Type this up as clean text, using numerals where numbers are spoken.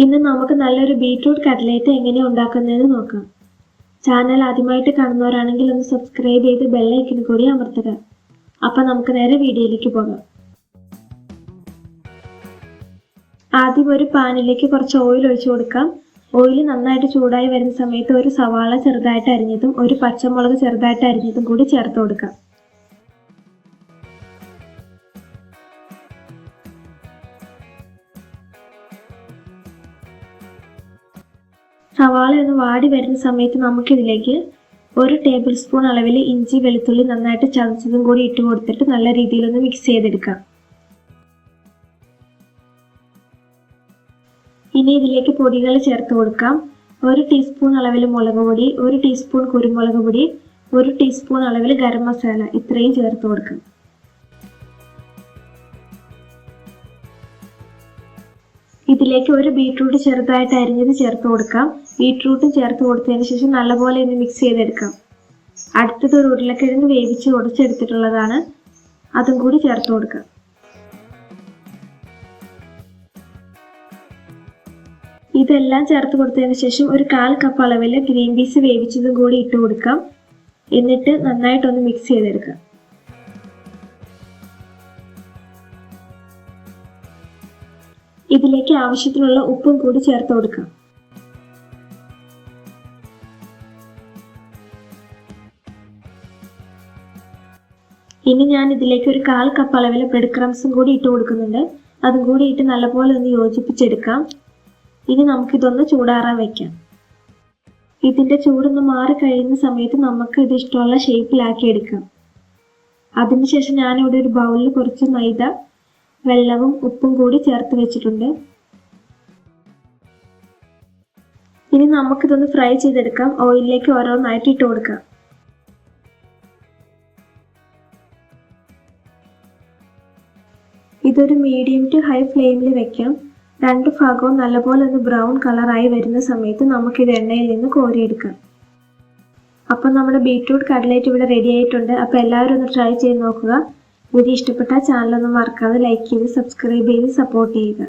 ഇന്ന് നമുക്ക് നല്ലൊരു ബീറ്റ്റൂട്ട് കട്ട്ലേറ്റ് എങ്ങനെ ഉണ്ടാക്കുന്നതെന്ന് നോക്കാം. ചാനൽ ആദ്യമായിട്ട് കാണുന്നവരാണെങ്കിൽ ഒന്ന് സബ്സ്ക്രൈബ് ചെയ്ത് ബെൽ ഐക്കൺ കൂടി അമർത്തുക. അപ്പോൾ നമുക്ക് നേരെ വീഡിയോയിലേക്ക് പോകാം. ആദ്യം ഒരു പാനിലേക്ക് കുറച്ച് ഓയിൽ ഒഴിച്ചു കൊടുക്കാം. ഓയിൽ നന്നായിട്ട് ചൂടായി വരുന്ന സമയത്ത് ഒരു സവാള ചെറുതായിട്ട് അരിഞ്ഞതും ഒരു പച്ചമുളക് ചെറുതായിട്ട് അരിഞ്ഞതും കൂടി ചേർത്ത് കൊടുക്കാം. സവാള ഒന്ന് വാടി വരുന്ന സമയത്ത് നമുക്കിതിലേക്ക് 1 ടേബിൾ സ്പൂൺ അളവിൽ ഇഞ്ചി വെളുത്തുള്ളി നന്നായിട്ട് ചതച്ചതും കൂടി ഇട്ട് കൊടുത്തിട്ട് നല്ല രീതിയിലൊന്ന് മിക്സ് ചെയ്തെടുക്കാം. ഇനി ഇതിലേക്ക് പൊടികൾ ചേർത്ത് കൊടുക്കാം. 1 ടീസ്പൂൺ അളവിൽ മുളക് പൊടി, 1 ടീസ്പൂൺ കുരുമുളക് പൊടി, 1 ടീസ്പൂൺ അളവിൽ ഗരം മസാല, ഇത്രയും ചേർത്ത് കൊടുക്കാം. ഇതിലേക്ക് ഒരു ബീറ്റ്റൂട്ട് ചെറുതായിട്ട് അരിഞ്ഞത് ചേർത്ത് കൊടുക്കാം. ബീറ്റ്റൂട്ടും ചേർത്ത് കൊടുത്തതിന് ശേഷം നല്ലപോലെ ഒന്ന് മിക്സ് ചെയ്തെടുക്കാം. അടുത്തത് ഒരു ഉരുളക്കിഴങ്ങ് വേവിച്ച് ഉടച്ചെടുത്തിട്ടുള്ളതാണ്, അതും കൂടി ചേർത്ത് കൊടുക്കാം. ഇതെല്ലാം ചേർത്ത് കൊടുത്തതിന് ശേഷം ഒരു 1/4 കപ്പ് അളവിൽ ഗ്രീൻ പീസ് വേവിച്ചതും കൂടി ഇട്ട് കൊടുക്കാം. എന്നിട്ട് നന്നായിട്ടൊന്ന് മിക്സ് ചെയ്തെടുക്കാം. ഇതിലേക്ക് ആവശ്യത്തിനുള്ള ഉപ്പും കൂടി ചേർത്ത് കൊടുക്കാം. ഇനി ഞാൻ ഇതിലേക്ക് ഒരു 1/4 കപ്പ് അളവിൽ ബ്രെഡ് ക്രംസും കൂടി ഇട്ട് കൊടുക്കുന്നുണ്ട്. അതും കൂടി ഇട്ട് നല്ലപോലെ ഒന്ന് യോജിപ്പിച്ചെടുക്കാം. ഇനി നമുക്കിതൊന്ന് ചൂടാറാൻ വെക്കാം. ഇതിൻ്റെ ചൂടൊന്ന് മാറി കഴിയുന്ന സമയത്ത് നമുക്ക് ഇത് ഇഷ്ടമുള്ള ഷേപ്പിലാക്കി എടുക്കാം. അതിനുശേഷം ഞാനിവിടെ ഒരു ബൗളിൽ കുറച്ച് മൈദ, വെള്ളവും ഉപ്പും കൂടി ചേർത്ത് വെച്ചിട്ടുണ്ട്. ഇനി നമുക്കിതൊന്ന് ഫ്രൈ ചെയ്തെടുക്കാം. ഓയിലിലേക്ക് ഓരോന്നായിട്ട് ഇട്ട് കൊടുക്കാം. ഇതൊരു മീഡിയം ടു ഹൈ ഫ്ലെയിമിൽ വെക്കാം. 2 ഭാഗവും നല്ലപോലെ ഒന്ന് ബ്രൗൺ കളറായി വരുന്ന സമയത്ത് നമുക്കിത് എണ്ണയിൽ നിന്ന് കോരിയെടുക്കാം. അപ്പോൾ നമ്മുടെ ബീറ്റ്റൂട്ട് കട്ട്ലേറ്റ് ഇവിടെ റെഡി ആയിട്ടുണ്ട്. അപ്പോൾ എല്ലാവരും ഒന്ന് ട്രൈ ചെയ്ത് നോക്കുക. വീഡിയോ ഇഷ്ടപ്പെട്ടാൽ ചാനലൊന്ന് മറക്കാതെ ലൈക്ക് ചെയ്ത് സബ്സ്ക്രൈബ് ചെയ്ത് സപ്പോർട്ട് ചെയ്യുക.